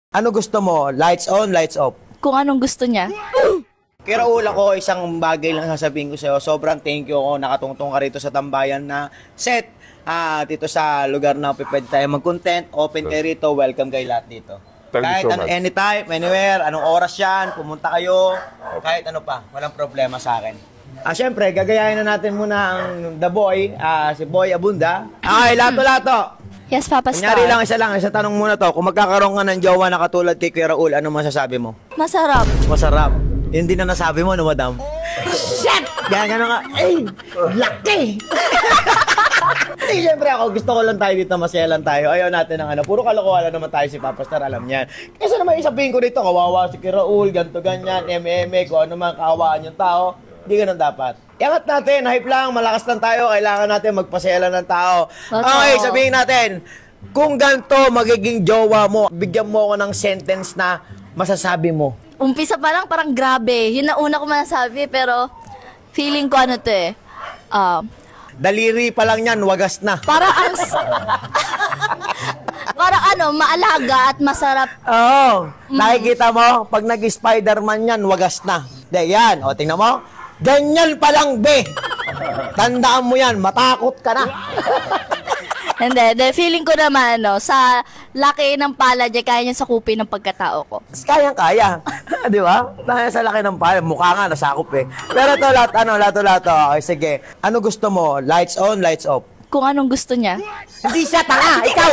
Ano gusto mo? Lights on, lights off? Kung anong gusto niya. Kaya ula ko, isang bagay lang sasabihin ko sa'yo. Sobrang thank you ako. Nakatungtong ka rito sa tambayan na set. Dito sa lugar na pwede tayo mag-content. Open kayo rito. Welcome kayo lahat dito. Kahit anytime, anywhere, anong oras yan, pumunta kayo. Kahit ano pa, walang problema sa akin. Siyempre, gagayahin na natin muna ang The Boy, si Boy Abunda. Okay, lato-lato. Yes, Papa Star. Kunyari lang, isa tanong muna to. Kung magkakaroon ka ng jowa na katulad kay Kuya Raul, ano masasabi mo? Masarap. Masarap. Hindi na nasabi mo, no, madam? Shit! Gano'n nga. Ay, laki! Hindi, siyempre ako, gusto ko lang tayo dito, masaya lang tayo. Ayaw natin ng ano. Puro kalokohan naman tayo si Papa Star, alam niyan. Kasi naman isabihin ko dito, kawawa si Kuya Raul, ganto ganyan, kung ano man, kawawaan yung tao. Hindi ganun dapat. Iangat natin, hype lang, malakas lang tayo, kailangan natin magpasaya lang ng tao. Okay, sabihin natin, kung ganito magiging jowa mo, bigyan mo ako ng sentence na masasabi mo. Umpisa pa lang, parang grabe. Yun na una ko masasabi, pero feeling ko ano to eh. Daliri pa lang yan, wagas na. Parang ang... parang ano, maalaga at masarap. Oo, nakikita mo, pag nag-Spider-Man yan, wagas na. Yan, o tingnan mo. Ganyan pa lang, be. Tandaan mo yan, matakot ka na. Hindi, feeling ko naman, no, sa laki ng pala dyan, kaya niya sakupin ng pagkatao ko. Kayang-kaya. Di ba? Sa laki ng pala, mukha nga, nasakop eh. Pero ito, lato. Okay, sige. Ano gusto mo? Lights on, lights off? Kung anong gusto niya. Hindi siya tanga, ikaw!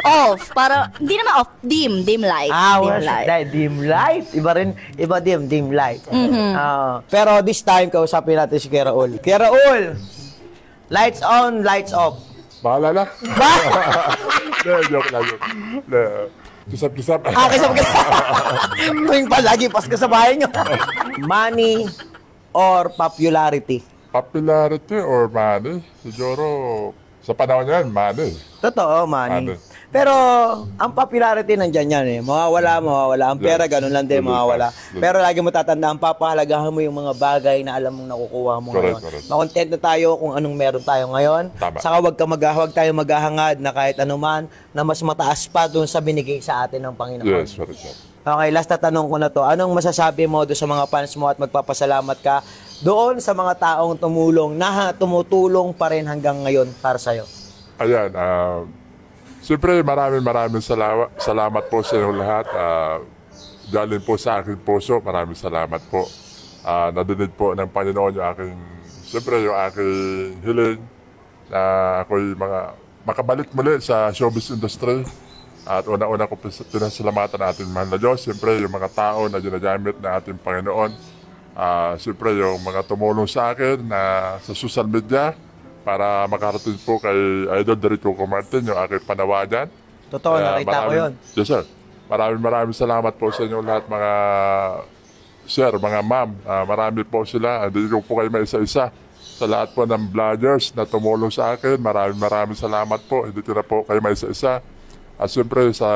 Off. Para, hindi naman off. Dim light. Dim light. Iba dim light. Pero this time, kausapin natin si Kuya Raul. Kuya Raul, lights on, lights off. Bahala na. Joke lang. Kisap-kisap. Kisap-kisap. Tuwing palagi, pas ka sa bahay nyo. Money or popularity? Popularity or money? Siguro, sa panahon yan, money. Totoo, money. Pero, ang popularity nandyan yan eh. Mawawala. Ang pera, ganun lang din, mawawala. Pero lagi mo tatandaan, papahalagahan mo yung mga bagay na alam mong nakukuha mo ngayon. Makontent na tayo kung anong meron tayo ngayon. Tama. Saka wag tayo maghahangad na kahit anuman na mas mataas pa dun sa binigay sa atin ng Panginoon. Yes, very good. Okay, last na tanong ko na to. Anong masasabi mo doon sa mga fans mo at magpapasalamat ka doon sa mga taong tumutulong pa rin hanggang ngayon para sa'yo? Ayan, siyempre maraming salamat po sa inyo lahat. Galing po sa aking puso, maraming salamat po. Nadinig po ng Panginoon yung aking hiling na ako'y makabalik muli sa showbiz industry. At una-una ko pinasalamatan natin mahal na Diyos. Siyempre yung mga tao na ginagamit na ating Panginoon. Siyempre yung mga tumulong sa akin na sa social media para makarating po kay Idol Derek Coco Martin yung aking panawagan. Totoo, nakita ko yun. Yes, sir. Maraming salamat po sa inyo lahat mga sir, mga ma'am. Marami po sila. Hindi ko po kayo may isa-isa. Sa lahat po ng vloggers na tumulong sa akin, maraming salamat po. Hindi ko na po kayo may isa-isa. At siyempre sa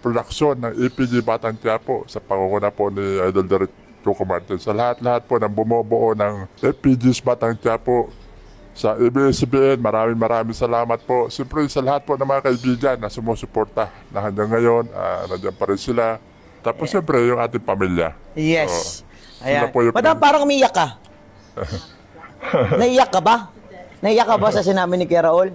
production ng EPG Batang Quiapo, sa pangunguna po ni Idol Derek Coco Martin. Sa lahat po ng bumubuo ng EPG's Batang Quiapo, sa ABS-CBN, maraming salamat po. Siyempre sa lahat po ng mga kaibigan na sumusuporta na hanggang ngayon, nandiyan pa rin sila. Tapos siyempre yung ating pamilya. Yes. So, ayan. po Madam, parang umiyak ka. Naiyak ka ba? Naiyak ka ba sa sinabi ni Kuya Raul?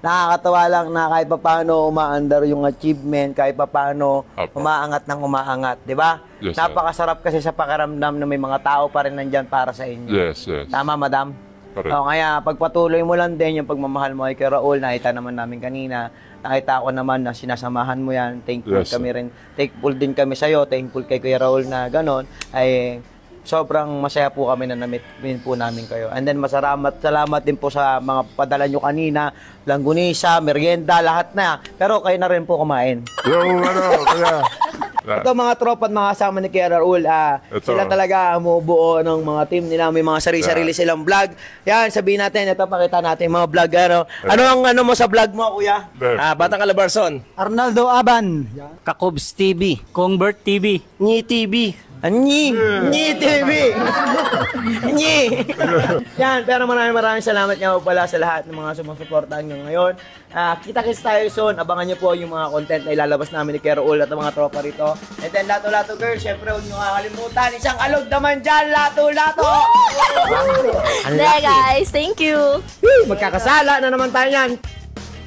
Nakakatawa lang na kahit paano umaandar yung achievement, kahit paano umaangat ng umaangat, di ba? Yes, napakasarap kasi sa pakiramdam na may mga tao pa rin nandyan para sa inyo. Yes. Tama, madam? Kaya pagpatuloy mo lang din yung pagmamahal mo kay Raul, nakita naman namin kanina, nakita ko naman na sinasamahan mo yan, thankful kami rin, thankful din kami sa'yo, thankful kay Kuya Raul na gano'n, ay sobrang masaya po kami na na-meet po namin kayo. And then salamat din po sa mga padala nyo kanina, langgunisa, merienda, lahat na. Pero kayo na rin po kumain. Kaya... Ito mga tropa at mga kasama ni Kuya Raul, sila talaga umubuo ng mga team nila, may mga sarili silang vlog. Yan, sabihin natin, ito pakita natin mga vlog. Ano ang mo sa vlog mo, Kuya? Batang Calabarzon. Arnaldo Aban. Kakobs TV. Convert TV. Ni TV. Anyi! Anyi TV! Anyi! Yan, pero maraming salamat nga po pala sa lahat ng mga sumusuportahan nyo ngayon. Kita-kits tayo soon. Abangan nyo po yung mga content na ilalabas namin ni Kuya Raul at ang mga tropa rito. And then, Lato-Lato Girl, syempre huwag nyo kakalimutan. Isang alog naman dyan, Lato-Lato! There guys, thank you. Magkakasala na naman tayo yan.